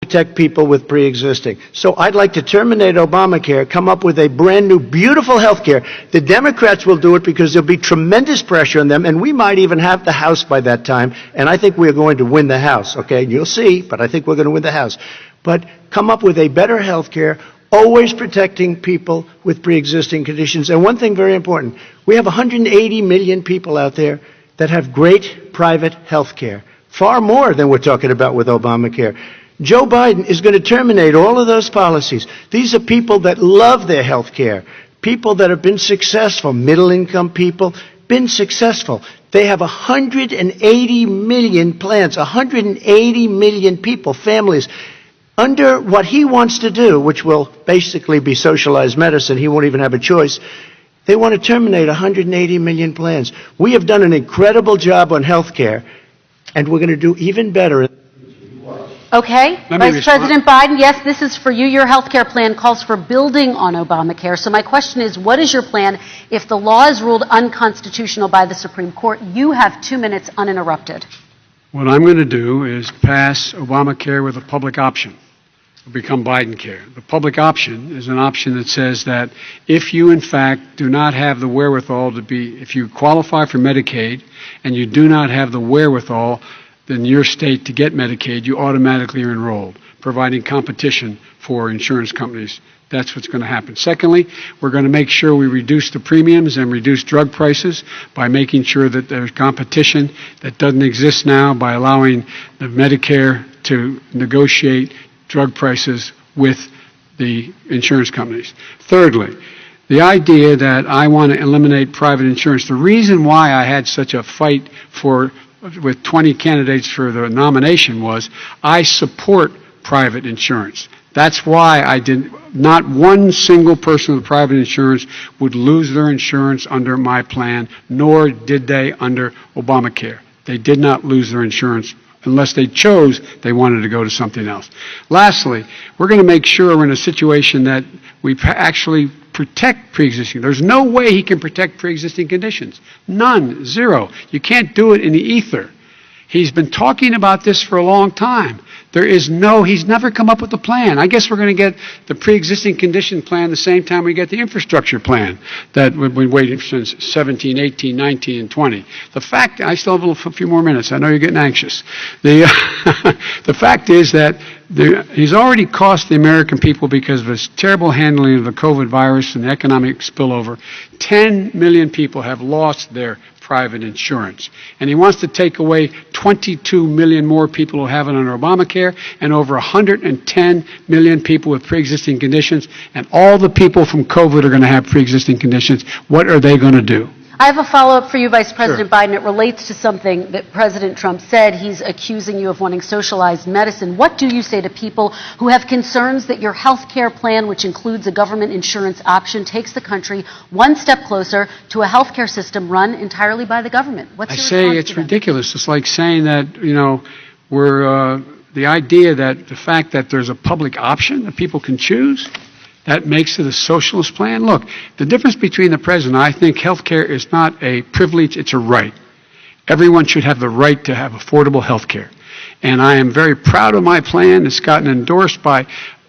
protect people with pre-existing. So I'd like to terminate Obamacare, come up with a brand new, beautiful health care. The Democrats will do it because there'll be tremendous pressure on them, and we might even have the House by that time, and I think we're going to win the House, okay? You'll see, but I think we're going to win the House. But come up with a better health care, always protecting people with pre-existing conditions. And one thing very important, we have 180 million people out there that have great private health care, far more than we're talking about with Obamacare. Joe Biden is going to terminate all of those policies. These are people that love their health care, people that have been successful, middle-income people, been successful. They have 180 million plans, 180 million people, families. Under what he wants to do, which will basically be socialized medicine, he won't even have a choice, they want to terminate 180 million plans. We have done an incredible job on health care, and we're going to do even better. Okay. Vice President Biden, yes, this is for you. Your health care plan calls for building on Obamacare. So my question is, what is your plan if the law is ruled unconstitutional by the Supreme Court? You have 2 minutes uninterrupted. What I'm going to do is pass Obamacare with a public option. It'll become Biden-care. The public option is an option that says that if you, in fact, do not have the wherewithal if you qualify for Medicaid and you do not have the wherewithal in your state to get Medicaid, you automatically are enrolled, providing competition for insurance companies. That's what's going to happen. Secondly, we're going to make sure we reduce the premiums and reduce drug prices by making sure that there's competition that doesn't exist now by allowing the Medicare to negotiate drug prices with the insurance companies. Thirdly, the idea that I want to eliminate private insurance, the reason why I had such a fight with 20 candidates for the nomination was I support private insurance. That's why not one single person with private insurance would lose their insurance under my plan, nor did they under Obamacare. They did not lose their insurance unless they chose they wanted to go to something else. Lastly, we're going to make sure we're in a situation that we actually protect pre-existing. There's no way he can protect pre-existing conditions. None. Zero. You can't do it in the ether. He's been talking about this for a long time. He's never come up with a plan. I guess we're going to get the pre-existing condition plan the same time we get the infrastructure plan that we've been waiting since 17, 18, 19, and 20. The fact, I still have a few more minutes. I know you're getting anxious. The fact is that he's already cost the American people, because of his terrible handling of the COVID virus and the economic spillover, 10 million people have lost their private insurance. And he wants to take away 22 million more people who have it under Obamacare, and over 110 million people with pre-existing conditions, and all the people from COVID are going to have pre-existing conditions. What are they going to do? I have a follow-up for you, Vice President Biden. It relates to something that President Trump said. He's accusing you of wanting socialized medicine. What do you say to people who have concerns that your health care plan, which includes a government insurance option, takes the country one step closer to a health care system run entirely by the government? What's your response to say it's ridiculous. It's like saying that, the idea that the fact that there's a public option that people can choose, that makes it a socialist plan. Look, the difference between the president, I think health care is not a privilege, it's a right. Everyone should have the right to have affordable health care. And I am very proud of my plan. It's gotten endorsed by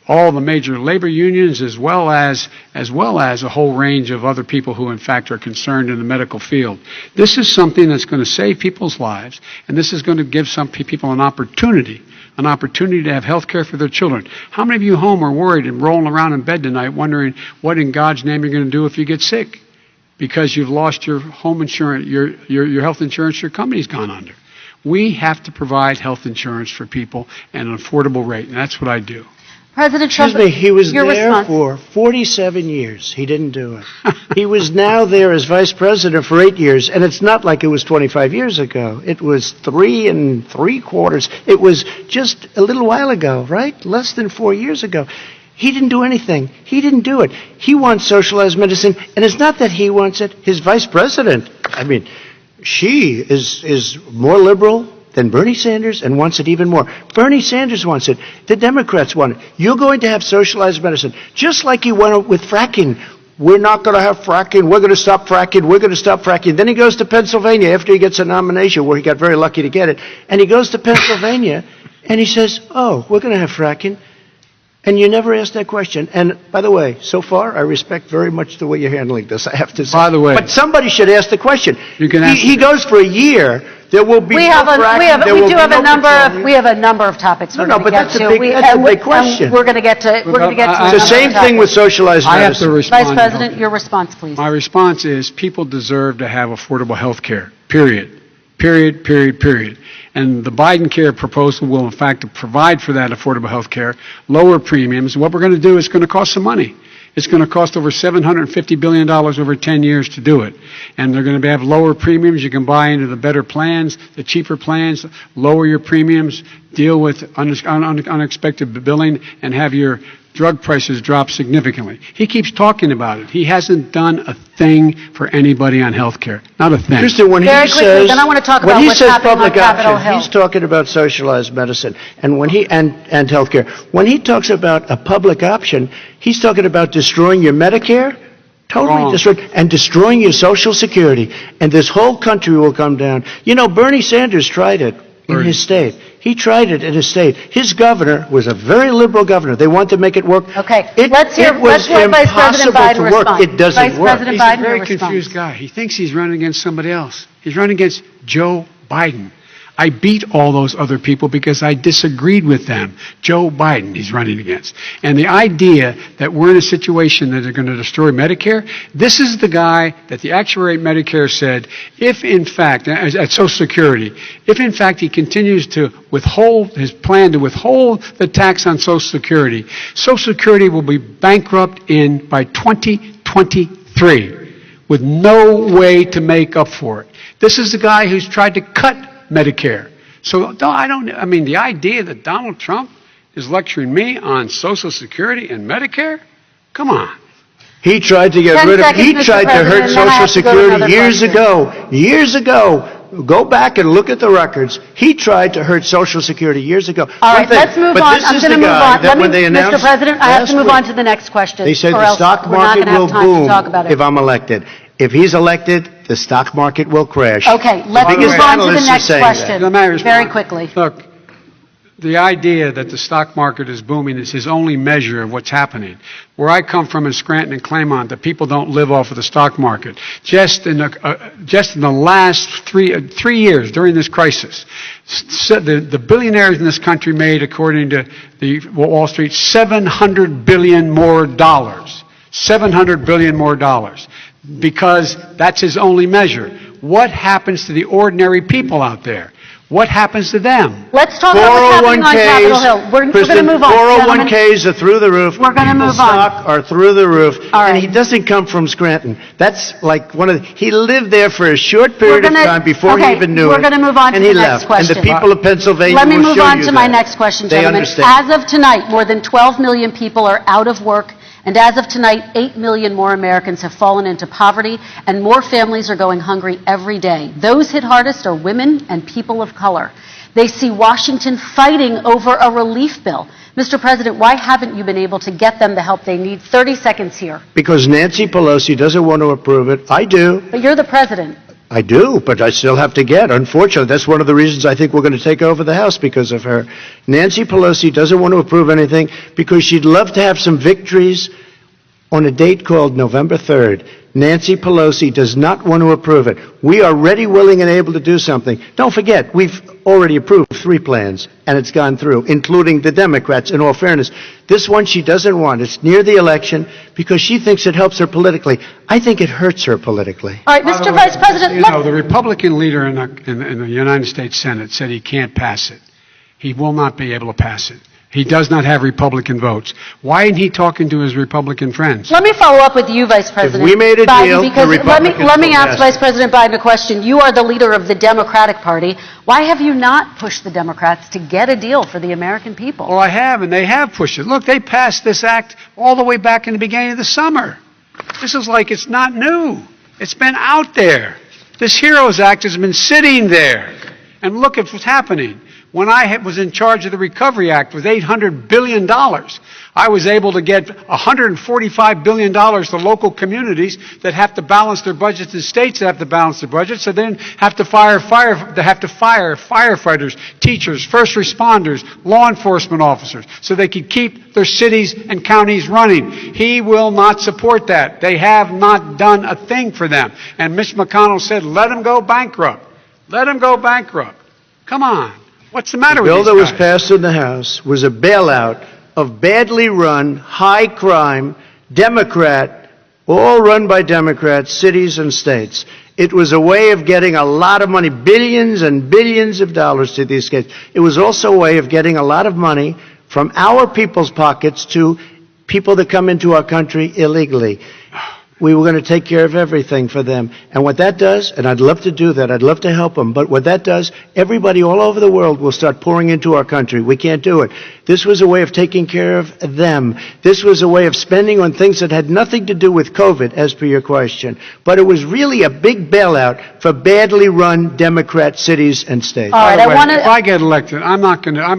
all the major labor unions, as well as a whole range of other people who in fact are concerned in the medical field. This is something that's going to save people's lives, and this is going to give some people an opportunity to have health care for their children. How many of you home are worried and rolling around in bed tonight wondering what in God's name you're going to do if you get sick because you've lost your home insurance, your health insurance your company's gone under? We have to provide health insurance for people at an affordable rate, and that's what I do. President Trump, he was there response. For 47 years. He didn't do it. He was now there as vice president for 8 years, and it's not like it was 25 years ago. It was 3 3/4. It was just a little while ago, right? Less than 4 years ago. He didn't do anything. He didn't do it. He wants socialized medicine, and it's not that he wants it. His vice president, she is more liberal than Bernie Sanders and wants it even more. Bernie Sanders wants it. The Democrats want it. You're going to have socialized medicine, just like you went with fracking. We're not going to have fracking. We're going to stop fracking. We're going to stop fracking. Then he goes to Pennsylvania after he gets a nomination, where he got very lucky to get it. And he goes to Pennsylvania, And he says, oh, we're going to have fracking. And you never ask that question. And by the way, so far, I respect very much the way you're handling this, I have to say. By the way. But somebody should ask the question. You can ask He goes for a year. There will be We no have fracking. There will be no petroleum. we have a number of topics No, we're no, going to but get that's a to. big- that's a big and question. we're going to get to But a number It's the of same thing with topics. socialized I have medicine. to respond. Vice President, your response, please. My response is people deserve to have affordable health care, period. Period, period, period. And the Biden care proposal will, in fact, provide for that affordable health care, lower premiums. What we're going to do is going to cost some money. It's going to cost over $750 billion over 10 years to do it. And they're going to have lower premiums. You can buy into the better plans, the cheaper plans, lower your premiums, deal with unexpected billing, and have your drug prices drop significantly. He keeps talking about it. He hasn't done a thing for anybody on health care. Not a thing. Kristen, when Very he quickly, says, then I want to talk when about he what's says happening on public Capitol option, Hill. he's talking about socialized medicine and and healthcare. When he talks about a public option, he's talking about destroying your Medicare, totally Wrong. destroying, and destroying your Social Security, and this whole country will come down. You know, Bernie Sanders tried it in Bernie. his state. He tried it in his state. His governor was a very liberal governor. They wanted to make it work. Okay, It let's was let Vice President impossible Biden to work. respond. It doesn't Vice work. President He's Biden, a very your response. confused guy. He thinks he's running against somebody else. He's running against Joe Biden. I beat all those other people because I disagreed with them. Joe Biden he's running against. And the idea that we're in a situation that they're going to destroy Medicare, this is the guy that the actuary at Medicare said, if in fact, at Social Security, if in fact he continues to withhold, his plan to withhold the tax on Social Security will be bankrupt by 2023 with no way to make up for it. This is the guy who's tried to cut Medicare. So the idea that Donald Trump is lecturing me on Social Security and Medicare? Come on. He tried to get 10 rid of, seconds, he Mr. tried to President, hurt and then I Social have to go to Security another years ago. Go back and look at the records. He tried to hurt Social Security years ago. All One right, thing, let's move but on. this I'm is going to the move guy on. that when they Mr. announced President, I have last to move week, on to the next question. They said or the else stock we're not market gonna have will time to boom talk about it. if I'm elected. If he's elected, the stock market will crash. Okay, let's biggest move on to the analysts are next saying question. Let me respond. Very quickly. Look, the idea that the stock market is booming is his only measure of what's happening. Where I come from in Scranton and Claymont, the people don't live off of the stock market. Just in the last three years during this crisis, the billionaires in this country made, according to the Wall Street, $700 billion more. $700 billion more. Because that's his only measure. What happens to the ordinary people out there? What happens to them? Let's talk about what's happening on Capitol Hill. We're going to move on. 401ks are through the roof. We're gonna move on. Stock are through the roof. All right. And he doesn't come from Scranton. That's like he lived there for a short period of time before he even knew it. We're going to move on to and the he next left. question. And the people of Pennsylvania Let me will move show on you to my that. next question, They gentlemen. understand. As of tonight, more than 12 million people are out of work. And as of tonight, 8 million more Americans have fallen into poverty, and more families are going hungry every day. Those hit hardest are women and people of color. They see Washington fighting over a relief bill. Mr. President, why haven't you been able to get them the help they need? 30 seconds here. Because Nancy Pelosi doesn't want to approve it. I do. But you're the president. I do, but I still have to get. Unfortunately, that's one of the reasons I think we're going to take over the House, because of her. Nancy Pelosi doesn't want to approve anything because she'd love to have some victories on a date called November 3rd. Nancy Pelosi does not want to approve it. We are ready, willing, and able to do something. Don't forget, we've already approved 3 plans, and it's gone through, including the Democrats, in all fairness. This one she doesn't want. It's near the election because she thinks it helps her politically. I think it hurts her politically. All right, By the Mr. way, Vice President, you know, the Republican leader in the United States Senate said he can't pass it. He will not be able to pass it. He does not have Republican votes. Why isn't he talking to his Republican friends? let me follow up with you, Vice President we made a Biden, deal, the because Republicans let me will ask pass Vice it. President Biden a question. You are the leader of the Democratic Party. Why have you not pushed the Democrats to get a deal for the American people? Well, I have, and they have pushed it. Look, they passed this act all the way back in the beginning of the summer. This is like it's not new. It's been out there. This HEROES Act has been sitting there. And look at what's happening. When I was in charge of the Recovery Act with $800 billion, I was able to get $145 billion to local communities that have to balance their budgets and states that have to balance their budgets, so then have to fire firefighters, teachers, first responders, law enforcement officers, so they can keep their cities and counties running. He will not support that. They have not done a thing for them. And Mitch McConnell said, let them go bankrupt. Let them go bankrupt. Come on. What's the matter with these guys? The bill that was passed in the House was a bailout of badly run, high crime, Democrat, all run by Democrats, cities and states. It was a way of getting a lot of money, billions and billions of dollars to these states. It was also a way of getting a lot of money from our people's pockets to people that come into our country illegally. We were going to take care of everything for them. And what that does, and I'd love to do that, I'd love to help them, but what that does, everybody all over the world will start pouring into our country. We can't do it. This was a way of taking care of them. This was a way of spending on things that had nothing to do with COVID, as per your question. But it was really a big bailout for badly run Democrat cities and states. All right, If I get elected, I'm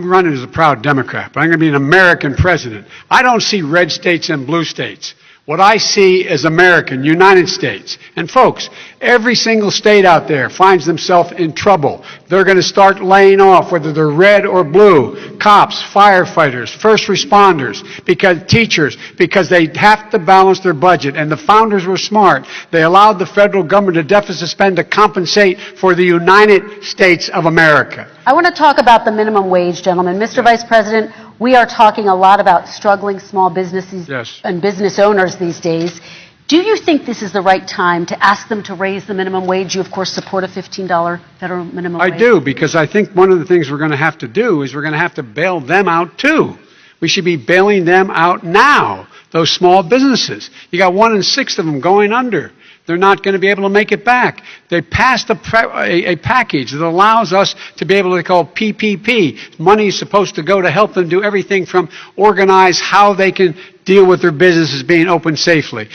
running as a proud Democrat, but I'm going to be an American president. I don't see red states and blue states. What I see is American, United States. And folks, every single state out there finds themselves in trouble. They're going to start laying off, whether they're red or blue, cops, firefighters, first responders, because they have to balance their budget. And the founders were smart. They allowed the federal government to deficit spend to compensate for the United States of America. I want to talk about the minimum wage, gentlemen. Mr. Vice President, we are talking a lot about struggling small businesses and business owners these days. Do you think this is the right time to ask them to raise the minimum wage? You, of course, support a $15 federal minimum wage. I do, because I think one of the things we're going to have to do is we're going to have to bail them out, too. We should be bailing them out now, those small businesses. You got 1 in 6 of them going under. They're not going to be able to make it back. They passed a package that allows us to be able to call PPP. Money is supposed to go to help them do everything from organize how they can deal with their businesses being open safely.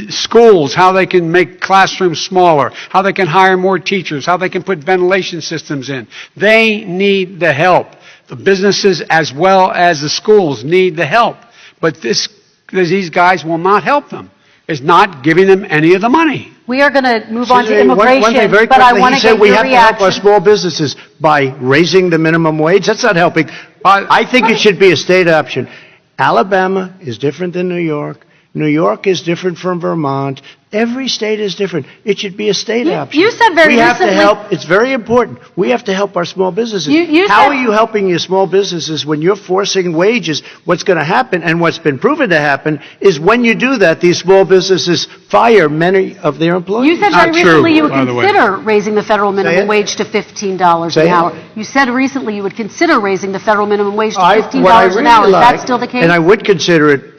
Schools, how they can make classrooms smaller, how they can hire more teachers, how they can put ventilation systems in. They need the help. The businesses as well as the schools need the help. But these guys will not help them. Is not giving them any of the money. We are going to move on to immigration, one thing very but I quickly, want he to said get we your have to help our small businesses by raising the minimum wage. That's not helping. I think it should be a state option. Alabama is different than New York. New York is different from Vermont. Every state is different. It should be a state option. You said very recently... We have to help. It's very important. We have to help our small businesses. How are you helping your small businesses when you're forcing wages? What's going to happen, and what's been proven to happen, is when you do that, these small businesses fire many of their employees. You said very recently you would consider raising the federal minimum wage to $15 an hour. You said recently you would consider raising the federal minimum wage to $15 an hour. Is that still the case? And I would consider it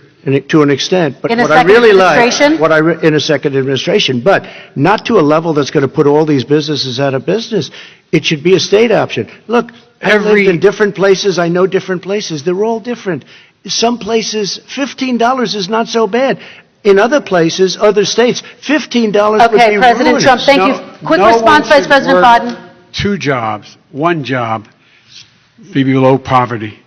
to an extent, but in what I really like, in a second administration, but not to a level that's going to put all these businesses out of business. It should be a state option. Look, I've lived in different places. I know different places. They're all different. Some places, $15 is not so bad. In other places, other states, $15 would be Okay, President ruinous. Trump, thank you. Quick response, Vice President Biden. 2 jobs, 1 job, be below poverty.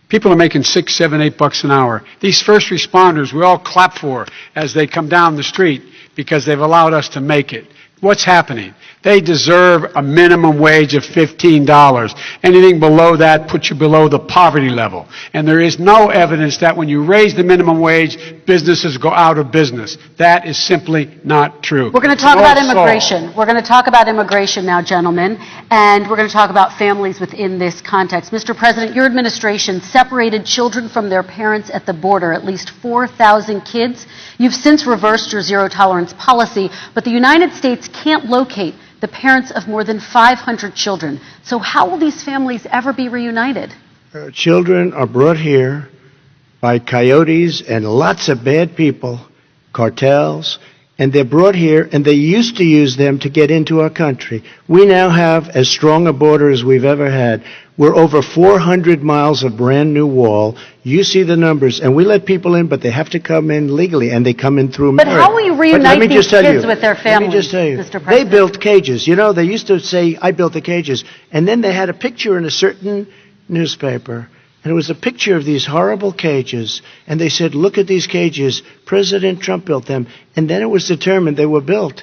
People are making $6, $7, $8 an hour. These first responders, we all clap for as they come down the street because they've allowed us to make it. What's happening? They deserve a minimum wage of $15. Anything below that puts you below the poverty level. And there is no evidence that when you raise the minimum wage, businesses go out of business. That is simply not true. We're going to talk about immigration. We're going to talk about immigration now, gentlemen, and we're going to talk about families within this context. Mr. President, your administration separated children from their parents at the border, at least 4,000 kids. You've since reversed your zero-tolerance policy, but the United States can't locate the parents of more than 500 children. So how will these families ever be reunited? Children are brought here by coyotes and lots of bad people, cartels, and they're brought here, and they used to use them to get into our country. We now have as strong a border as we've ever had. We're over 400 miles of brand new wall. You see the numbers, and we let people in, but they have to come in legally, and they come in through But merit. how will you But reunite let me these just tell kids you, with their families, Let me just tell you, Mr. they President? built cages. You know, they used to say, I built the cages, and then they had a picture in a certain newspaper, and it was a picture of these horrible cages, and they said, look at these cages, President Trump built them, and then it was determined they were built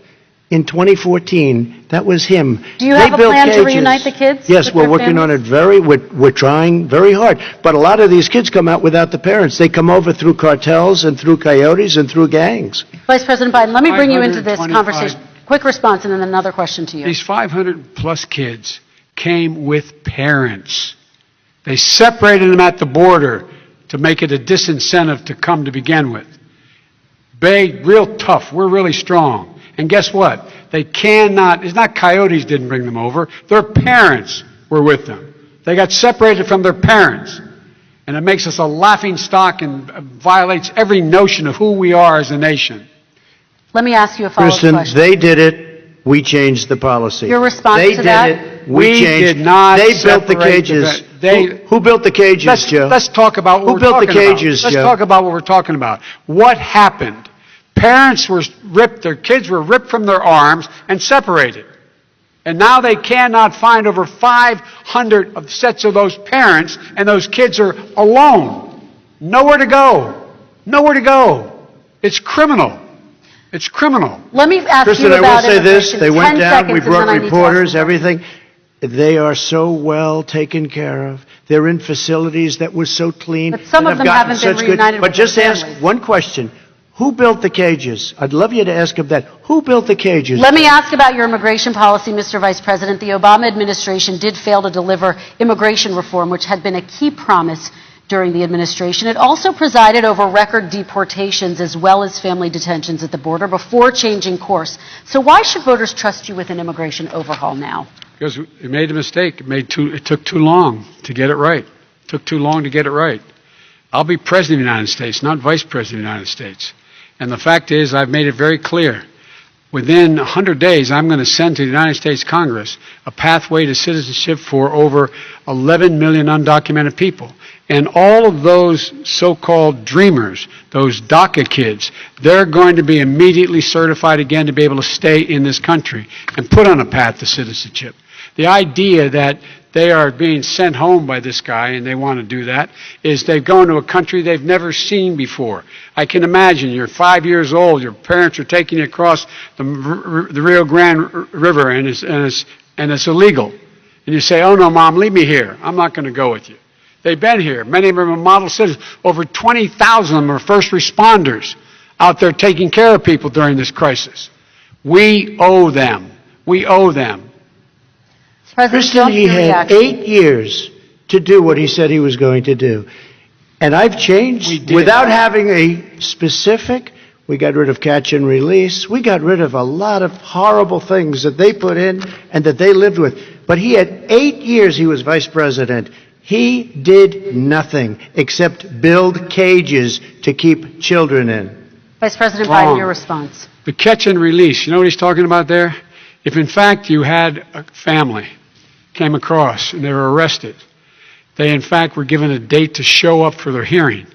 in 2014. That was him. Do you They have a built plan to cages. reunite the kids Yes, with we're their working on families? it we're trying very hard. But a lot of these kids come out without the parents. They come over through cartels and through coyotes and through gangs. Vice President Biden, let me bring you into this 525 conversation. Quick response and then another question to you. These 500-plus kids came with parents. They separated them at the border to make it a disincentive to come to begin with. Big, real tough. We're really strong. And guess what? They cannot, it's not coyotes didn't bring them over. Their parents were with them. They got separated from their parents. And it makes us a laughing stock and violates every notion of who we are as a nation. Let me ask you a follow-up Kristen, question. they did it. We changed the policy. Your response they to that? They did it. We changed. did not They built the separate cages. the Who built the cages, Joe? Let's talk about what Who we're built the talking about. cages, Let's Joe? talk about what we're talking about. What happened? Parents were ripped, their kids were ripped from their arms and separated. And now they cannot find over 500 of sets of those parents, and those kids are alone. Nowhere to go. Nowhere to go. It's criminal. It's criminal. Let me ask Kristen, you I will about say this. immigration. They 10 went down. seconds We and then brought I need to reporters, ask you. everything. They are so well taken care of. They're in facilities that were so clean. But some and of have them gotten haven't been such reunited But with their just ask families. one question. Who built the cages? I'd love you to ask him that. Who built the cages? Let me ask about your immigration policy, Mr. Vice President. The Obama administration did fail to deliver immigration reform, which had been a key promise during the administration. It also presided over record deportations as well as family detentions at the border before changing course. So why should voters trust you with an immigration overhaul now? Because it made a mistake. It took too long to get it right. It took too long to get it right. I'll be president of the United States, not vice president of the United States. And the fact is, I've made it very clear. Within 100 days, I'm going to send to the United States Congress a pathway to citizenship for over 11 million undocumented people. And all of those so-called dreamers, those DACA kids, they're going to be immediately certified again to be able to stay in this country and put on a path to citizenship. The idea that they are being sent home by this guy, and they want to do that, is they've gone to a country they've never seen before. I can imagine you're 5 years old, your parents are taking you across the Rio Grande River, and it's illegal. And you say, oh no, Mom, leave me here. I'm not going to go with you. They've been here. Many of them are model citizens. Over 20,000 of them are first responders out there taking care of people during this crisis. We owe them. We owe them. President Kristen, Trump, he your had reaction. 8 years to do what he said he was going to do. And I've We changed did. without having a specific. We got rid of catch and release. We got rid of a lot of horrible things that they put in and that they lived with. But he had 8 years he was vice president. He did nothing except build cages to keep children in. Vice President Wrong. Biden, your response. The catch and release, you know what he's talking about there? If in fact you had a family came across and they were arrested, they in fact were given a date to show up for their hearing.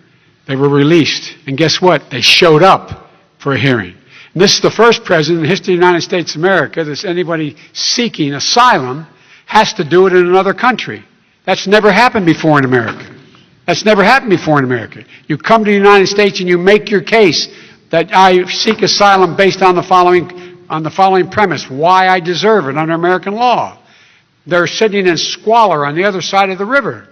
They were released. And guess what? They showed up for a hearing. And this is the first president in the history of the United States of America that anybody seeking asylum has to do it in another country. That's never happened before in America. That's never happened before in America. You come to the United States and you make your case that I seek asylum based on the following premise, why I deserve it under American law. They're sitting in squalor on the other side of the river.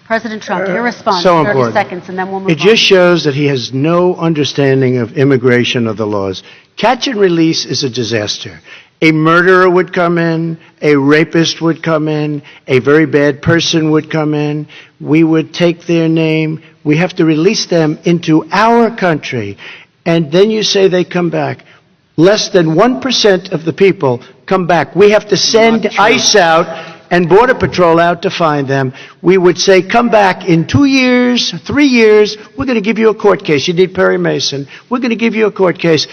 President Trump, your response, So 30 important. seconds, and then we'll move It on. just shows that he has no understanding of immigration or the laws. Catch and release is a disaster. A murderer would come in, a rapist would come in, a very bad person would come in. We would take their name. We have to release them into our country. And then you say they come back. Less than 1% of the people come back. We have to send Not true. ICE out and Border Patrol out to find them. We would say, come back in 2 years, 3 years. We're going to give you a court case. You need Perry Mason. We're going to give you a court case.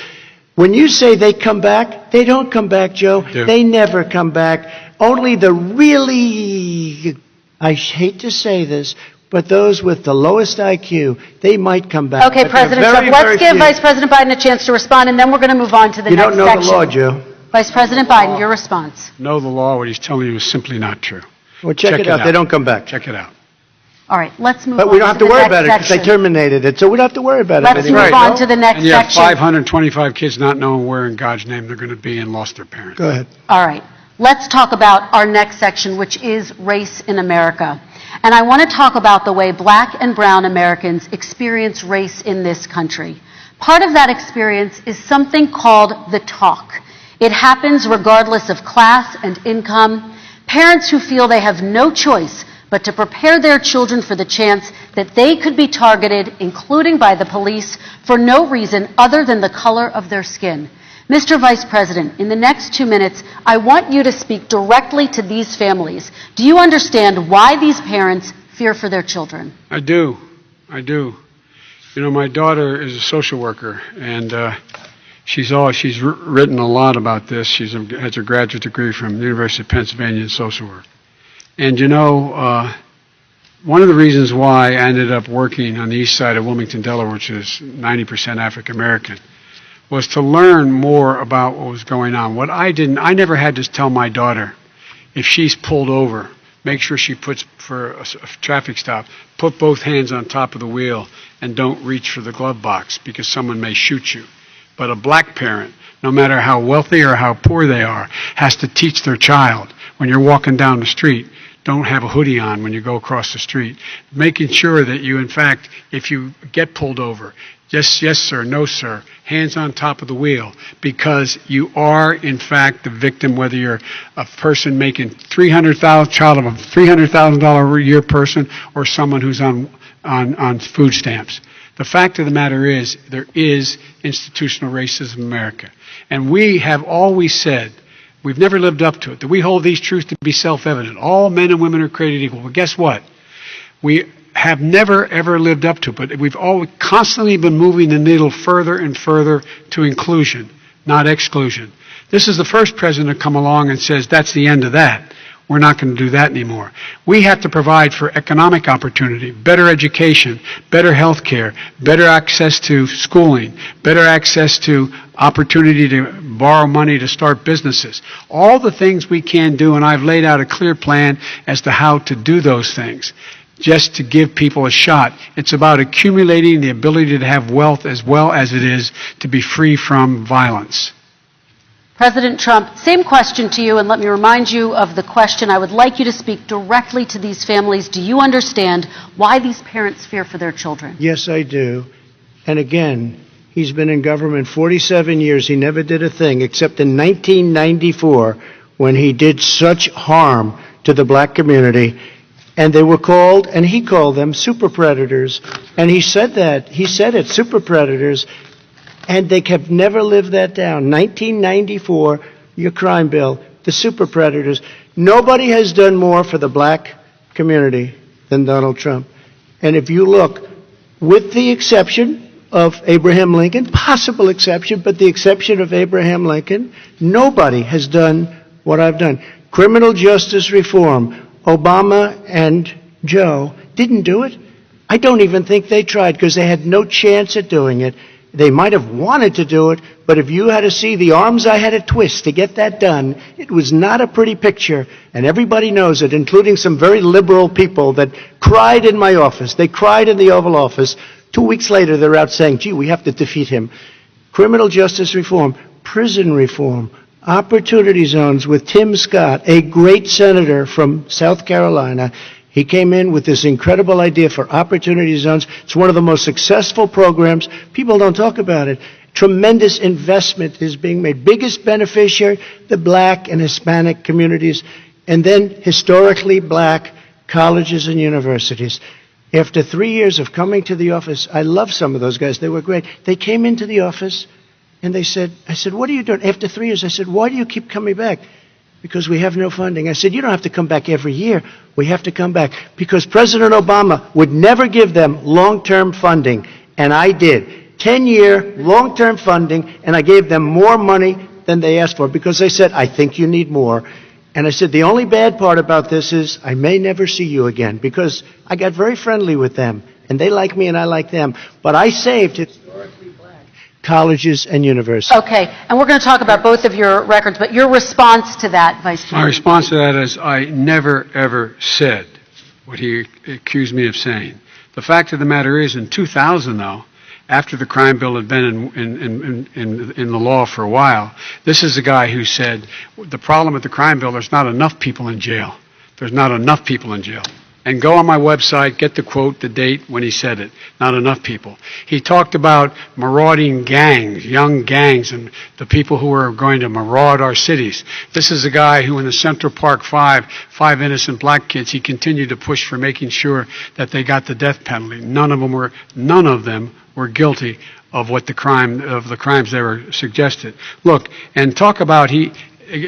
When you say they come back, they don't come back, Joe. They do. They never come back. Only the really, I hate to say this, but those with the lowest IQ, they might come back. Okay, But they're President very, Trump, let's very give few. Vice President Biden a chance to respond, and then we're going to move on to the You next don't know section. the law, Joe. Vice President Biden, your response. Know the law, what he's telling you is simply not true. Well, check it out. They don't come back. Check it out. All right, let's move on But we don't have to the worry next about it because they section. terminated it, so we don't have to worry about it Let's anymore. move on to the next And you have section. 525 kids not knowing where in God's name they're going to be and lost their parents. Go ahead. All right, let's talk about our next section, which is race in America. And I want to talk about the way black and brown Americans experience race in this country. Part of that experience is something called the talk. It happens regardless of class and income. Parents who feel they have no choice but to prepare their children for the chance that they could be targeted, including by the police, for no reason other than the color of their skin. Mr. Vice President, in the next 2 minutes, I want you to speak directly to these families. Do you understand why these parents fear for their children? I do. I do. You know, my daughter is a social worker, and she's written a lot about this. She has a graduate degree from the University of Pennsylvania in social work. And you know, one of the reasons why I ended up working on the east side of Wilmington, Delaware, which is 90% African American, was to learn more about what was going on. I never had to tell my daughter, if she's pulled over, make sure she puts, for a traffic stop, put both hands on top of the wheel and don't reach for the glove box because someone may shoot you. But a black parent, no matter how wealthy or how poor they are, has to teach their child when you're walking down the street, don't have a hoodie on when you go across the street. Making sure that you, in fact, if you get pulled over, yes, yes, sir, no, sir, hands on top of the wheel, because you are, in fact, the victim, whether you're a person making child of a $300,000 a year person or someone who's on food stamps. The fact of the matter is, there is institutional racism in America. And we have always said, we've never lived up to it, that we hold these truths to be self-evident. All men and women are created equal. Well, guess what? We have never, ever lived up to it, but we've always constantly been moving the needle further and further to inclusion, not exclusion. This is the first president to come along and says, that's the end of that. We're not going to do that anymore. We have to provide for economic opportunity, better education, better health care, better access to schooling, better access to opportunity to borrow money to start businesses. All the things we can do, and I've laid out a clear plan as to how to do those things, just to give people a shot. It's about accumulating the ability to have wealth as well as it is to be free from violence. President Trump, same question to you, and let me remind you of the question. I would like you to speak directly to these families. Do you understand why these parents fear for their children? Yes, I do. And again, he's been in government 47 years. He never did a thing except in 1994 when he did such harm to the black community. And they were called, and he called them super predators. And he said that. He said it, super predators. And they have never lived that down. 1994, your crime bill, the super predators. Nobody has done more for the black community than Donald Trump. And if you look, with the exception of Abraham Lincoln, possible exception, but the exception of Abraham Lincoln, nobody has done what I've done. Criminal justice reform, Obama and Joe didn't do it. I don't even think they tried because they had no chance at doing it. They might have wanted to do it, but if you had to see the arms I had to twist to get that done, it was not a pretty picture, and everybody knows it, including some very liberal people that cried in my office. They cried in the Oval Office. 2 weeks later, they're out saying, gee, we have to defeat him. Criminal justice reform, prison reform, opportunity zones with Tim Scott, a great senator from South Carolina. He came in with this incredible idea for opportunity zones. It's one of the most successful programs. People don't talk about it. Tremendous investment is being made. Biggest beneficiary, the black and Hispanic communities, and then historically black colleges and universities. After 3 years of coming to the office, I love some of those guys. They were great. They came into the office and I said, what are you doing? After 3 years, I said, why do you keep coming back? Because we have no funding. I said, you don't have to come back every year. We have to come back. Because President Obama would never give them long-term funding, and I did. 10-year, long-term funding, and I gave them more money than they asked for because they said, I think you need more. And I said, the only bad part about this is I may never see you again because I got very friendly with them, and they like me and I like them. But I saved historically black colleges and universities. Okay, and we're going to talk about both of your records, but your response to that, Vice President? My response to that is I never, ever said what he accused me of saying. The fact of the matter is, in 2000, though, after the crime bill had been in the law for a while, this is a guy who said, the problem with the crime bill, there's not enough people in jail. There's not enough people in jail. And go on my website, get the quote, the date when he said it. Not enough people. He talked about marauding gangs, young gangs, and the people who are going to maraud our cities. This is a guy who in the Central Park five innocent black kids, he continued to push for making sure that they got the death penalty. None of them were guilty of the crimes they were suggested. Look, and talk about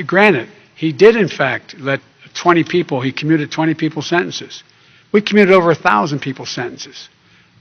granted, he did in fact let 20 people, he commuted 20 people's sentences. We commuted over 1,000 people's sentences.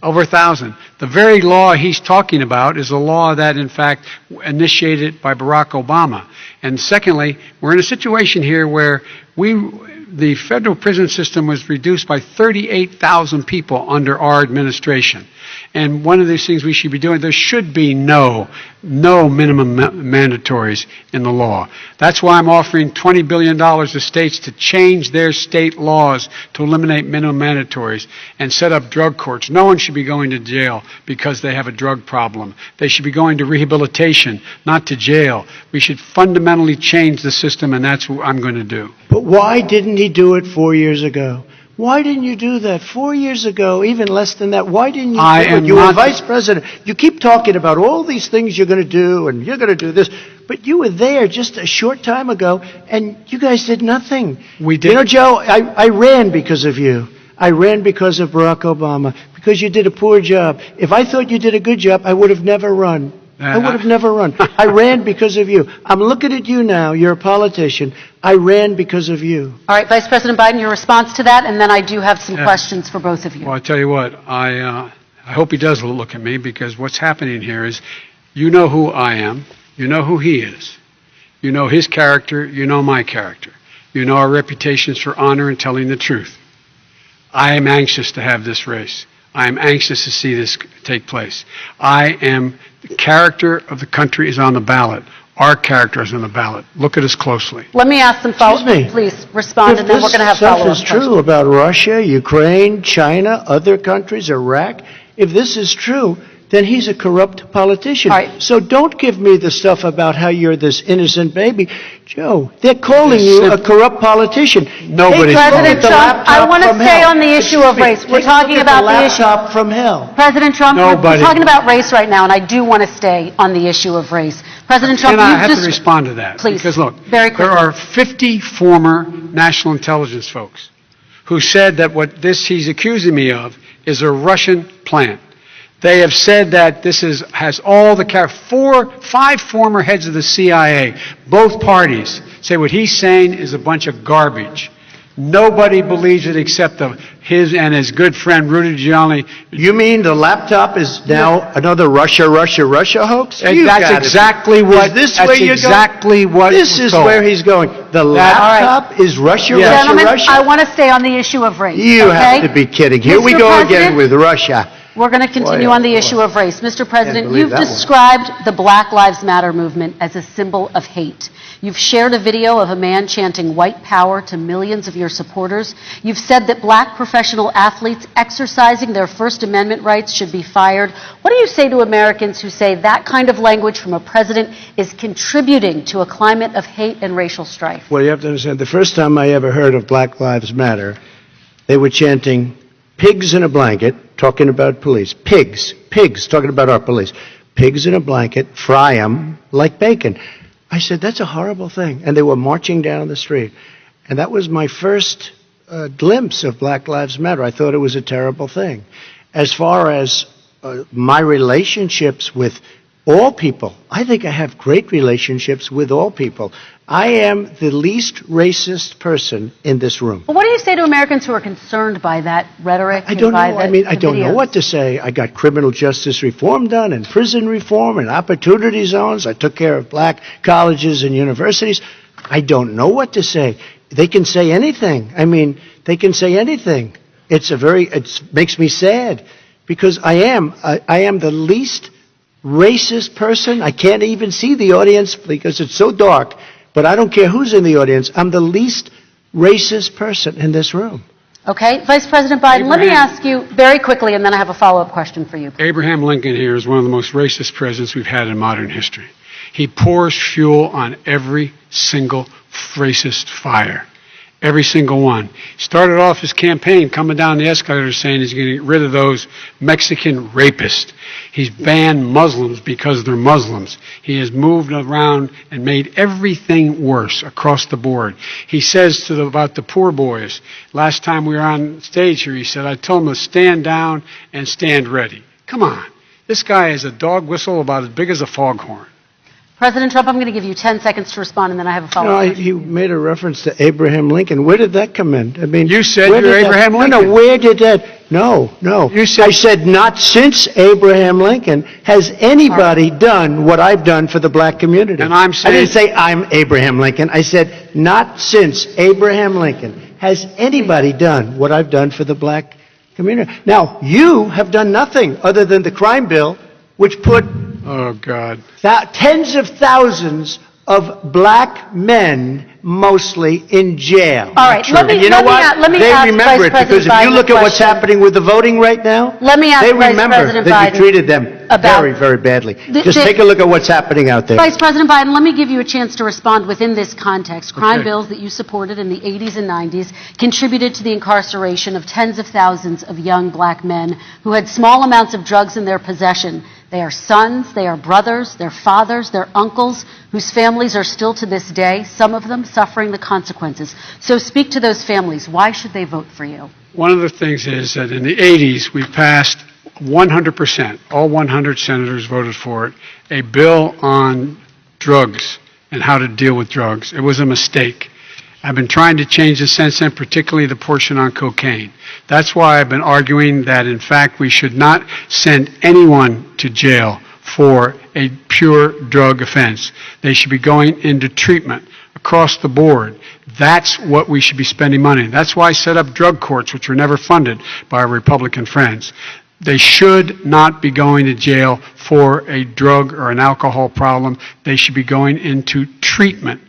Over 1,000. The very law he's talking about is a law that, in fact, initiated by Barack Obama. And secondly, we're in a situation here where the federal prison system was reduced by 38,000 people under our administration. And one of these things we should be doing, there should be no minimum mandatories in the law. That's why I'm offering $20 billion to states to change their state laws to eliminate minimum mandatories and set up drug courts. No one should be going to jail because they have a drug problem. They should be going to rehabilitation, not to jail. We should fundamentally change the system, and that's what I'm going to do. But why didn't he do it 4 years ago? Why didn't you do that 4 years ago, even less than that? Why didn't you do it? You were vice president. You keep talking about all these things you're going to do, and you're going to do this. But you were there just a short time ago, and you guys did nothing. We did. You know, Joe, I ran because of you. I ran because of Barack Obama, because you did a poor job. If I thought you did a good job, I would have never run. I would have never run. I ran because of you. I'm looking at you now. You're a politician. I ran because of you. All right, Vice President Biden, your response to that, and then I do have some questions for both of you. Well, I tell you what, I hope he does look at me, because what's happening here is, you know who I am, you know who he is, you know his character, you know my character, you know our reputations for honor and telling the truth. I am anxious to have this race. I am anxious to see this take place. The character of the country is on the ballot. Our character is on the ballot. Look at us closely. Let me ask some follow-up. Please respond, and then we're going to have follow-up If this stuff is true about Russia, Ukraine, China, other countries, Iraq, if this is true, then he's a corrupt politician. All right. So don't give me the stuff about how you're this innocent baby. Joe, they're calling you a corrupt politician. Nobody. President Trump, I want to stay on the issue of race. We're talking about the issue. Laptop from hell. President Trump, we're Nobody. talking about race right now, and I do want to stay on the issue of race. President Trump, And I you've have just... to respond to that. Please. Because look, Very quickly. there are 50 former national intelligence folks who said that what he's accusing me of is a Russian plant. They have said that this has all the 5 former heads of the CIA, both parties, say what he's saying is a bunch of garbage. Nobody believes it except his and his good friend Rudy Giuliani. You mean the laptop is now another Russia hoax? That's exactly what. Is this that's where you're exactly going? what. This is where he's going. The laptop is Russia, Yes. Gentlemen, Russia. I want to stay on the issue of race. You okay? have to be kidding. Here we Mr. go President, again with Russia. We're going to continue Boy, on the boy. issue of race. Mr. President, believe you've that one. described the Black Lives Matter movement as a symbol of hate. You've shared a video of a man chanting white power to millions of your supporters. You've said that black professional athletes exercising their First Amendment rights should be fired. What do you say to Americans who say that kind of language from a president is contributing to a climate of hate and racial strife? Well, you have to understand, the first time I ever heard of Black Lives Matter, they were chanting pigs in a blanket, talking about police. Pigs, talking about our police. Pigs in a blanket, fry them like bacon. I said, that's a horrible thing. And they were marching down the street. And that was my first glimpse of Black Lives Matter. I thought it was a terrible thing. As far as my relationships with all people. I think I have great relationships with all people. I am the least racist person in this room. Well, what do you say to Americans who are concerned by that rhetoric? I don't know. and by the I don't know videos? what to say. I got criminal justice reform done and prison reform and opportunity zones. I took care of black colleges and universities. I don't know what to say. They can say anything. They can say anything. It makes me sad because I am the least racist person. I can't even see the audience because it's so dark. But I don't care who's in the audience. I'm the least racist person in this room. Okay. Vice President Biden, let me ask you very quickly, and then I have a follow-up question for you. Abraham Lincoln here is one of the most racist presidents we've had in modern history. He pours fuel on every single racist fire. Every single one. He started off his campaign coming down the escalator saying he's going to get rid of those Mexican rapists. He's banned Muslims because they're Muslims. He has moved around and made everything worse across the board. He says about the poor boys, last time we were on stage here, he said, I told them to stand down and stand ready. Come on. This guy is a dog whistle about as big as a foghorn. President Trump, I'm going to give you 10 seconds to respond, and then I have a follow-up. You made a reference to Abraham Lincoln. Where did that come in? You said you're Abraham Lincoln. No, where did that? No. You said, I said not since Abraham Lincoln has anybody done what I've done for the black community. And I'm saying, I didn't say I'm Abraham Lincoln. I said not since Abraham Lincoln has anybody done what I've done for the black community. Now, you have done nothing other than the crime bill, which put oh, God. tens of thousands of black men, mostly, in jail. All right, let me They ask remember Vice it because President if you Biden look a at what's question. happening with the voting right now, Let me ask they Vice remember President that Biden you treated them about- very, very badly. The- Just the- take a look at what's happening out there. Vice President Biden, let me give you a chance to respond within this context. Crime Okay. bills that you supported in the 80s and 90s contributed to the incarceration of tens of thousands of young black men who had small amounts of drugs in their possession. They are sons, they are brothers, they're fathers, they're uncles, whose families are still to this day, some of them suffering the consequences. So speak to those families. Why should they vote for you? One of the things is that in the 80s, we passed 100%, all 100 senators voted for it, a bill on drugs and how to deal with drugs. It was a mistake. I've been trying to change the since then, particularly the portion on cocaine. That's why I've been arguing that, in fact, we should not send anyone to jail for a pure drug offense. They should be going into treatment across the board. That's what we should be spending money on. That's why I set up drug courts, which were never funded by our Republican friends. They should not be going to jail for a drug or an alcohol problem. They should be going into treatment.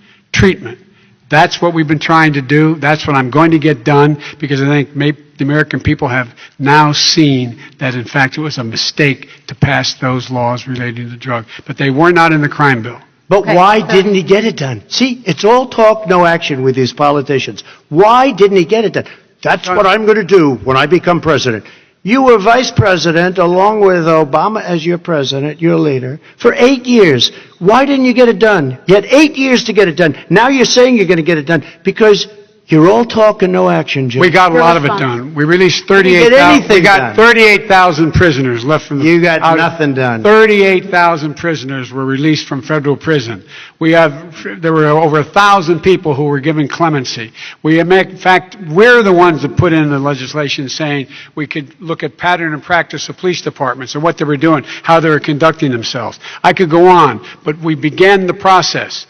That's what we've been trying to do. That's what I'm going to get done because I think the American people have now seen that, in fact, it was a mistake to pass those laws relating to drugs. But they were not in the crime bill. But why didn't he get it done? See, it's all talk, no action with these politicians. Why didn't he get it done? That's what I'm going to do when I become president. You were vice president along with Obama as your president, your leader, for 8 years. Why didn't you get it done? You had 8 years to get it done. Now you're saying you're going to get it done because you're all talk and no action, Jim. We got a Your lot of it response. done. We released get 38,000. anything We got done. 38,000 prisoners left from the. You got nothing done. 38,000 prisoners were released from federal prison. There were over 1,000 people who were given clemency. In fact, we're the ones that put in the legislation saying we could look at pattern and practice of police departments and what they were doing, how they were conducting themselves. I could go on, but we began the process.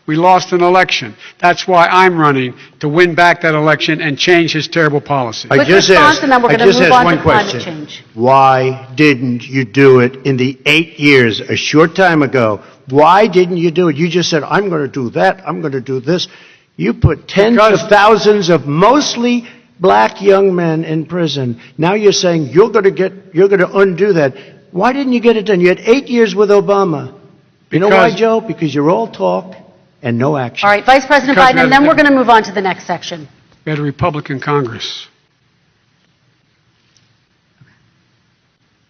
We lost an election. That's why I'm running to win back that election and change his terrible policy. I Quick just response, asked, and then we're I going to just move asked on one to climate question. change. Why didn't you do it in the 8 years, a short time ago? Why didn't you do it? You just said, I'm going to do that, I'm going to do this. You put tens of thousands of mostly black young men in prison. Now you're saying you're going to undo that. Why didn't you get it done? You had 8 years with Obama. You know why, Joe? Because you're all talk and no action. All right, Vice President Because Biden, and then we're going to move on to the next section. We had a Republican Congress.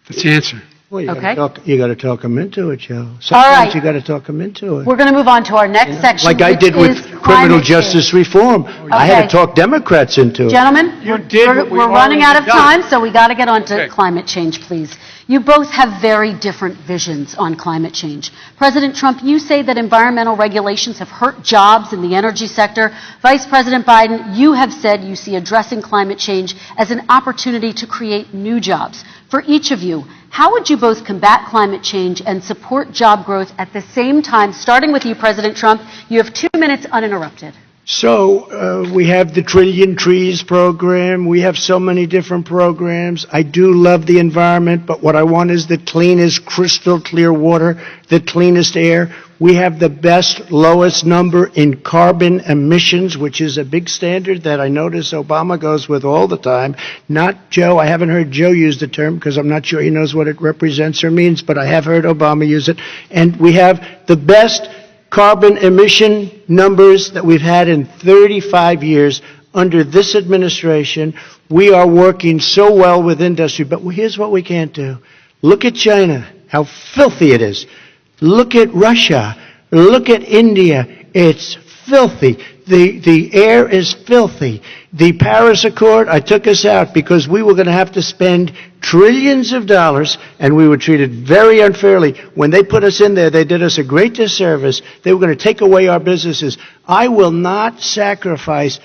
That's the answer. Well, you Okay. got to talk them into it, Joe. Sometimes All right. you got to talk them into it. We're going to move on to our next section, Like I which did is with criminal Climate justice change. reform. I had to Okay. talk Democrats into it. Gentlemen, You we're, did we're, what we've we're running out of already done. time, so we got to get on to Okay. climate change, please. You both have very different visions on climate change. President Trump, you say that environmental regulations have hurt jobs in the energy sector. Vice President Biden, you have said you see addressing climate change as an opportunity to create new jobs. For each of you, how would you both combat climate change and support job growth at the same time? Starting with you, President Trump, you have 2 minutes uninterrupted. So we have the Trillion Trees program. We have so many different programs. I do love the environment, but what I want is the cleanest, crystal clear water, the cleanest air. We have the best, lowest number in carbon emissions, which is a big standard that I notice Obama goes with all the time. Not Joe. I haven't heard Joe use the term because I'm not sure he knows what it represents or means, but I have heard Obama use it. And we have the best carbon emission numbers that we've had in 35 years under this administration. We are working so well with industry, but here's what we can't do. Look at China, how filthy it is. Look at Russia. Look at India. It's filthy. The air is filthy. The Paris Accord, I took us out because we were going to have to spend trillions of dollars, and we were treated very unfairly. When they put us in there, they did us a great disservice. They were going to take away our businesses. I will not sacrifice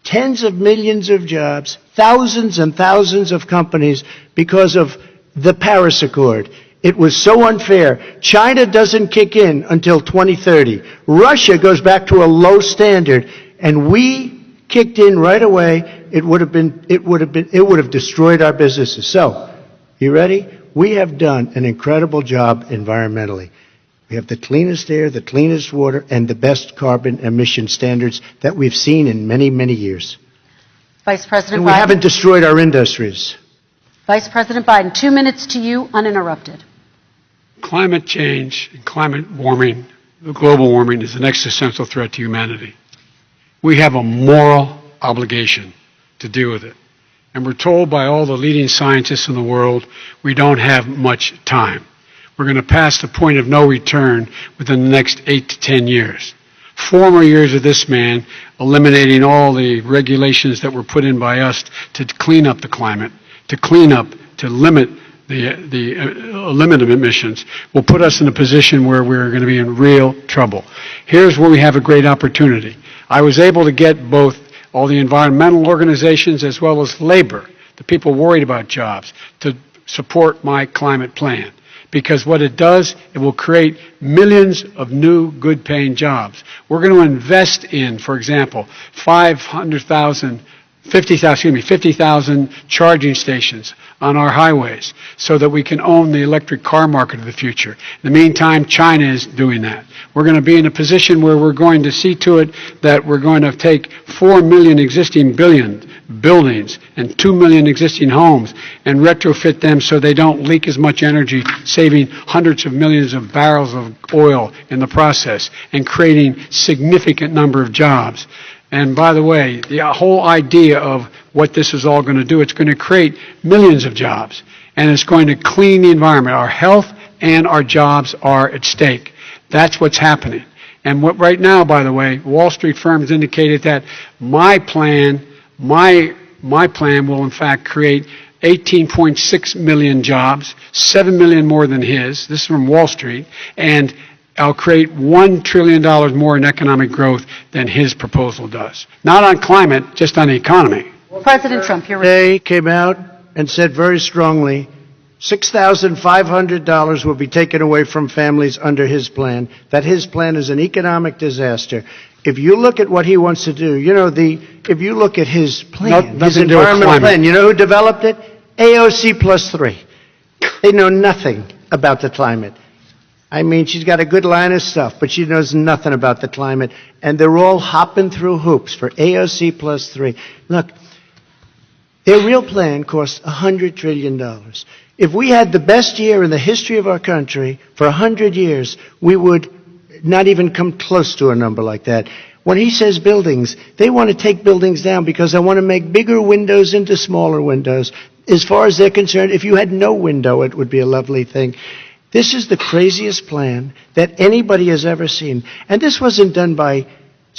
tens of millions of jobs, thousands and thousands of companies because of the Paris Accord. It was so unfair. China doesn't kick in until 2030. Russia goes back to a low standard, and we kicked in right away. It would have destroyed our businesses. So, you ready? We have done an incredible job environmentally. We have the cleanest air, the cleanest water, and the best carbon emission standards that we've seen in many, many years. Vice President And we Biden. haven't destroyed our industries. Vice President Biden, 2 minutes to you, uninterrupted. Climate change and climate warming, global warming, is an existential threat to humanity. We have a moral obligation to deal with it. And we're told by all the leading scientists in the world we don't have much time. We're going to pass the point of no return within the next 8 to 10 years. 4 more years of this man eliminating all the regulations that were put in by us to clean up the climate, to limit limit of emissions, will put us in a position where we're going to be in real trouble. Here's where we have a great opportunity. I was able to get both all the environmental organizations as well as labor, the people worried about jobs, to support my climate plan. Because what it does, it will create millions of new, good-paying jobs. We're going to invest in, for example, 50,000 charging stations on our highways so that we can own the electric car market of the future. In the meantime, China is doing that. We're going to be in a position where we're going to see to it that we're going to take 4 million existing buildings and 2 million existing homes and retrofit them so they don't leak as much energy, saving hundreds of millions of barrels of oil in the process and creating significant number of jobs. And by the way, the whole idea of what this is all going to do, it's going to create millions of jobs, and it's going to clean the environment. Our health and our jobs are at stake. That's what's happening. And right now, by the way, Wall Street firms indicated that my plan will in fact create 18.6 million jobs, 7 million more than his. This is from Wall Street. And I'll create $1 trillion more in economic growth than his proposal does. Not on climate, just on the economy. President Trump, you're They came out and said very strongly, $6,500 will be taken away from families under his plan, that his plan is an economic disaster. If you look at what he wants to do, if you look at his plan, his Nothing to do with environmental climate. plan, you know who developed it? AOC plus 3. They know nothing about the climate. I mean, she's got a good line of stuff, but she knows nothing about the climate. And they're all hopping through hoops for AOC plus 3. Look, their real plan costs $100 trillion. If we had the best year in the history of our country for 100 years, we would not even come close to a number like that. When he says buildings, they want to take buildings down because they want to make bigger windows into smaller windows. As far as they're concerned, if you had no window, it would be a lovely thing. This is the craziest plan that anybody has ever seen. And this wasn't done by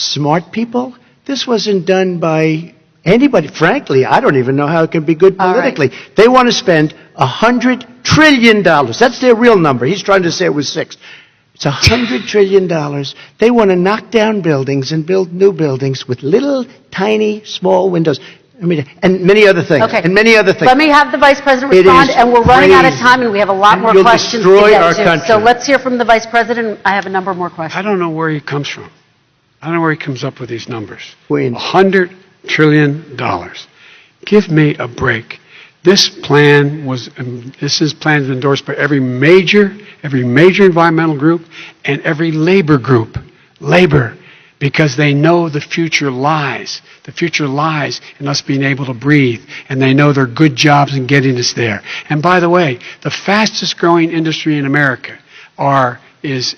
smart people. This wasn't done by anybody. Frankly, I don't even know how it can be good All right. politically. They want to spend $100 trillion. That's their real number. He's trying to say it was 6. It's $100 trillion. They want to knock down buildings and build new buildings with little, tiny, small windows. I mean, and many other things. Okay. And many other things. Let me have the Vice President It respond, is and we're running out of crazy. time, and we have a lot And more you'll questions to destroy get our to. country. So let's hear from the Vice President. I have a number more questions. I don't know where he comes from. I don't know where he comes up with these numbers. Queens. $100 trillion. Give me a break. This plan was, plans endorsed by every major environmental group and every labor group. Labor. Because they know the future lies. The future lies in us being able to breathe, and they know there are good jobs in getting us there. And by the way, the fastest growing industry in America is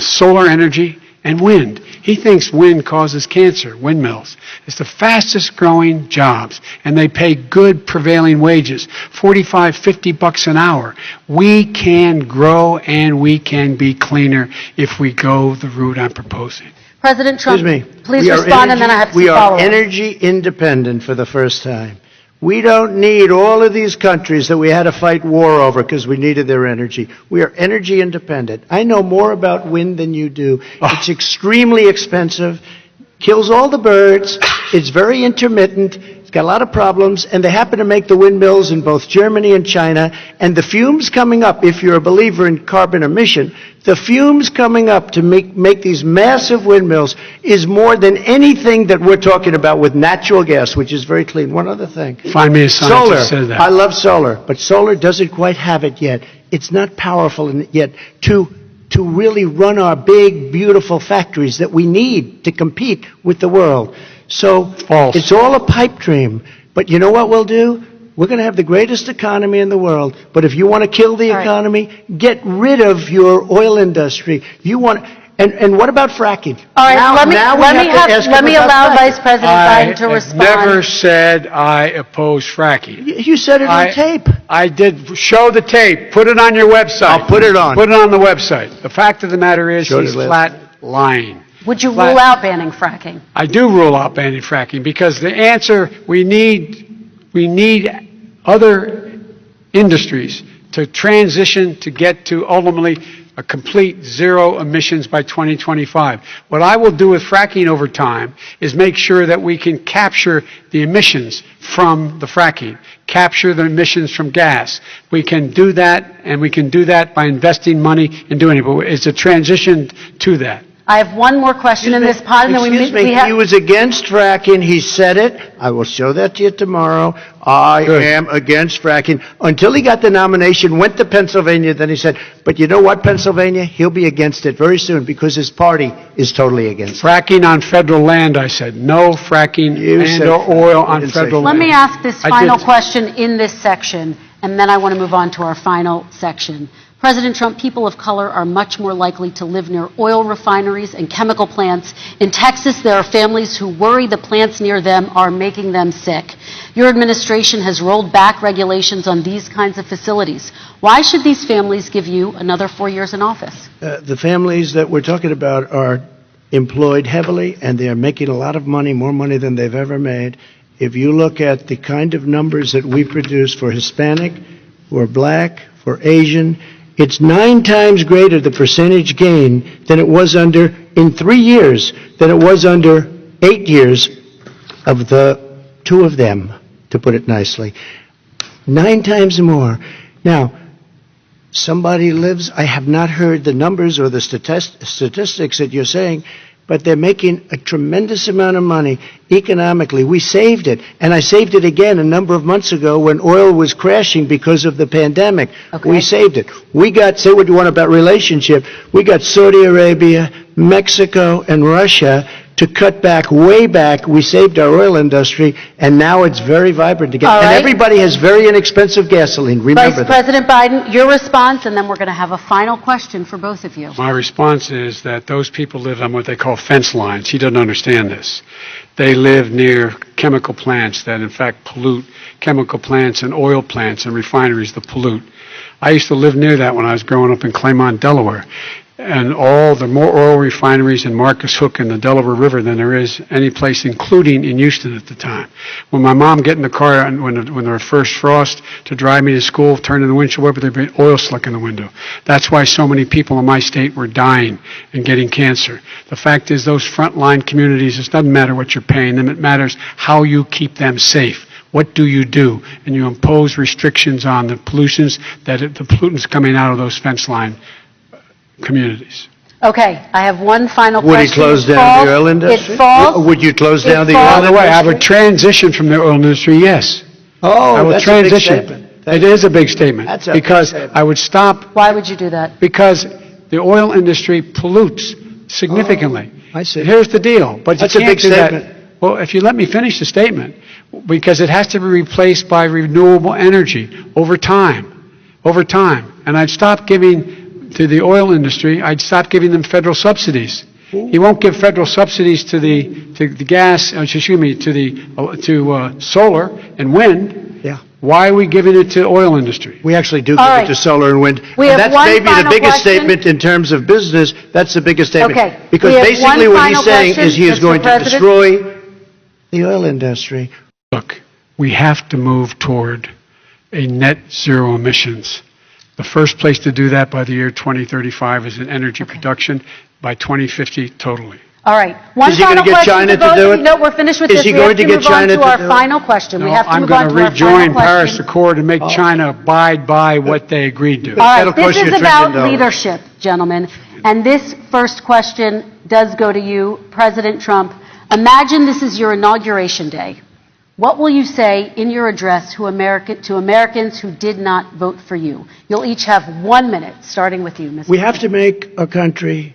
solar energy and wind. He thinks wind causes cancer, windmills. It's the fastest growing jobs, and they pay good prevailing wages, $45, $50 an hour. We can grow and we can be cleaner if we go the route I'm proposing. President Trump, Excuse me. please We are respond, and then I have some We are follow-up. energy independent for the first time. We don't need all of these countries that we had to fight war over because we needed their energy. We are energy independent. I know more about wind than you do. It's extremely expensive, kills all the birds, it's very intermittent, it's got a lot of problems, and they happen to make the windmills in both Germany and China, and the fumes coming up, if you're a believer in carbon emission, the fumes coming up to make these massive windmills is more than anything that we're talking about with natural gas, which is very clean. One other thing. Find me a scientist Solar. that says that. I love solar, but solar doesn't quite have it yet. It's not powerful yet to really run our big, beautiful factories that we need to compete with the world. So False. It's all a pipe dream. But you know what we'll do? We're going to have the greatest economy in the world. But if you want to kill the All right. economy, get rid of your oil industry. You want. And what about fracking? All right, Now we have to ask let him me about allow fracking. Vice President Biden to I respond. never said I oppose fracking. You said it on tape. I did. Show the tape. Put it on your website. I'll put it on. Put it on the website. The fact of the matter is Showed he's it last flat lying. Would you Flat- rule out banning fracking? I do rule out banning fracking because the answer, we need other industries to transition to get to ultimately a complete zero emissions by 2025. What I will do with fracking over time is make sure that we can capture the emissions from the fracking, capture the emissions from gas. We can do that, and we can do that by investing money in doing it, but it's a transition to that. I have one more question in this pod, and then Excuse me, we have... he was against fracking. He said it. I will show that to you tomorrow. I Good. am against fracking. Until he got the nomination, went to Pennsylvania, then he said, but you know what, Pennsylvania? He'll be against it very soon because his party is totally against it. Fracking on federal land, I said. No fracking You said and or fracking. oil You on didn't say federal fracking. Let land. me ask this I final did. question in this section, and then I want to move on to our final section. President Trump, people of color are much more likely to live near oil refineries and chemical plants. In Texas, there are families who worry the plants near them are making them sick. Your administration has rolled back regulations on these kinds of facilities. Why should these families give you another 4 years in office? The families that we're talking about are employed heavily, and they are making a lot of money, more money than they've ever made. If you look at the kind of numbers that we produce for Hispanic, for Black, for Asian, it's 9 times greater, the percentage gain, than it was in 3 years, than it was under 8 years of the two of them, to put it nicely. 9 times more. Now, somebody lives, I have not heard the numbers or the statistics that you're saying, but they're making a tremendous amount of money economically. We saved it, and I saved it again a number of months ago when oil was crashing because of the pandemic. Okay. We saved it. We got, say what you want about relationship, we got Saudi Arabia, Mexico, and Russia to cut back, way back. We saved our oil industry, and now it's very vibrant again. All And right. everybody has very inexpensive gasoline. Remember Vice that. President Biden, your response, and then we're going to have a final question for both of you. My response is that those people live on what they call fence lines. He doesn't understand this. They live near chemical plants that in fact pollute, chemical plants and oil plants and refineries that pollute. I used to live near that when I was growing up in Claymont, Delaware. and there are more oil refineries in Marcus Hook and the Delaware River than there is any place, including in Houston at the time. When my mom get in the car when there was first frost to drive me to school, turning the windshield wiper, there'd be oil slick in the window. That's why so many people in my state were dying and getting cancer. The fact is, those frontline communities, it doesn't matter what you're paying them, it matters how you keep them safe. What do you do? And you impose restrictions on the pollutants coming out of those fence line communities. Okay, I have one final Would question. he close down the oil industry? It falls. Would you close down the oil By industry? the way, I would transition from the oil industry, yes. I Oh, would that's a big transition. statement. It is a big statement. That's a big because statement. I would stop, Why would you do that? because the oil industry pollutes significantly. I see. Here's the deal, but That's you a can't big do that. statement. Well, if you let me finish the statement, because it has to be replaced by renewable energy over time. And I'd stop giving to the oil industry, I'd stop giving them federal subsidies. He won't give federal subsidies to the gas, to solar and wind. Yeah. Why are we giving it to oil industry? We actually do All give right. it to solar and wind. We And have that's one maybe the final biggest question. statement in terms of business. That's the biggest statement. Okay. Because We have basically one what he's final saying question, is he is Mr. going to President. destroy the oil industry. Look, we have to move toward a net zero emissions. The first place to do that by the year 2035 is in energy production, by 2050 totally. All right. One Is he gonna final get question China to to both do of you. it? No, we're finished with Is this. he We going have to to get move on China to to our do it? final question. We No, have to I'm move going on to to our final rejoin Paris question. Accord and make China abide by what they agreed to. All right, That'll this cost you is $1 about trillion. leadership, gentlemen. And this first question does go to you, President Trump. Imagine this is your inauguration day. What will you say in your address to Americans who did not vote for you? You'll each have 1 minute, starting with you, Mr. We have to make our country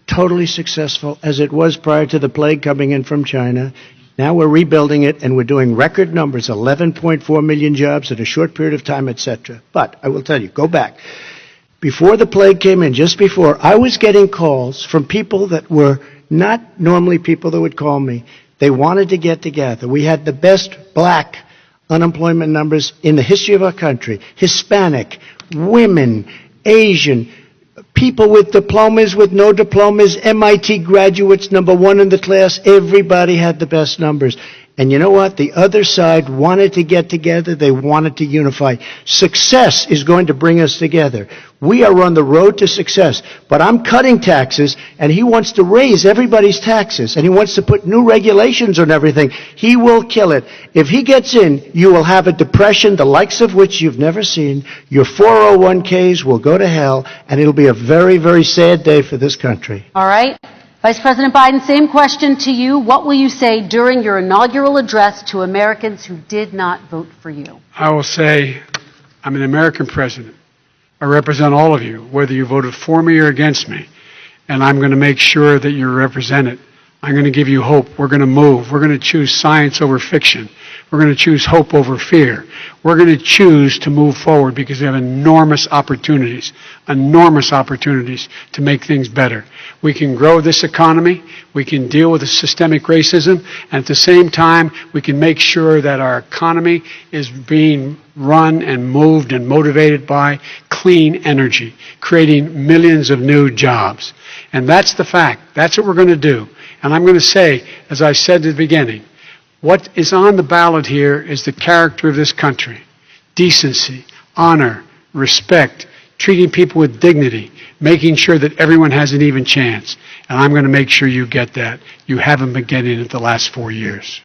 totally successful as it was prior to the plague coming in from China. Now we're rebuilding it, and we're doing record numbers, 11.4 million jobs in a short period of time, etc. But I will tell you, go back. Before the plague came in, just before, I was getting calls from people that were not normally people that would call me. They wanted to get together. We had the best black unemployment numbers in the history of our country. Hispanic, women, Asian, people with diplomas, with no diplomas, MIT graduates, #1 in the class. Everybody had the best numbers. And you know what? The other side wanted to get together. They wanted to unify. Success is going to bring us together. We are on the road to success. But I'm cutting taxes, and he wants to raise everybody's taxes, and he wants to put new regulations on everything. He will kill it. If he gets in, you will have a depression, the likes of which you've never seen. Your 401ks will go to hell, and it'll be a very, very sad day for this country. All right. Vice President Biden, same question to you. What will you say during your inaugural address to Americans who did not vote for you? I will say, I'm an American president. I represent all of you, whether you voted for me or against me. And I'm going to make sure that you're represented. I'm going to give you hope. We're going to move. We're going to choose science over fiction. We're going to choose hope over fear. We're going to choose to move forward because we have enormous opportunities to make things better. We can grow this economy. We can deal with the systemic racism. And at the same time, we can make sure that our economy is being run and moved and motivated by clean energy, creating millions of new jobs. And that's the fact. That's what we're going to do. And I'm going to say, as I said at the beginning, what is on the ballot here is the character of this country. Decency, honor, respect, treating people with dignity, making sure that everyone has an even chance. And I'm going to make sure you get that. You haven't been getting it the last 4 years.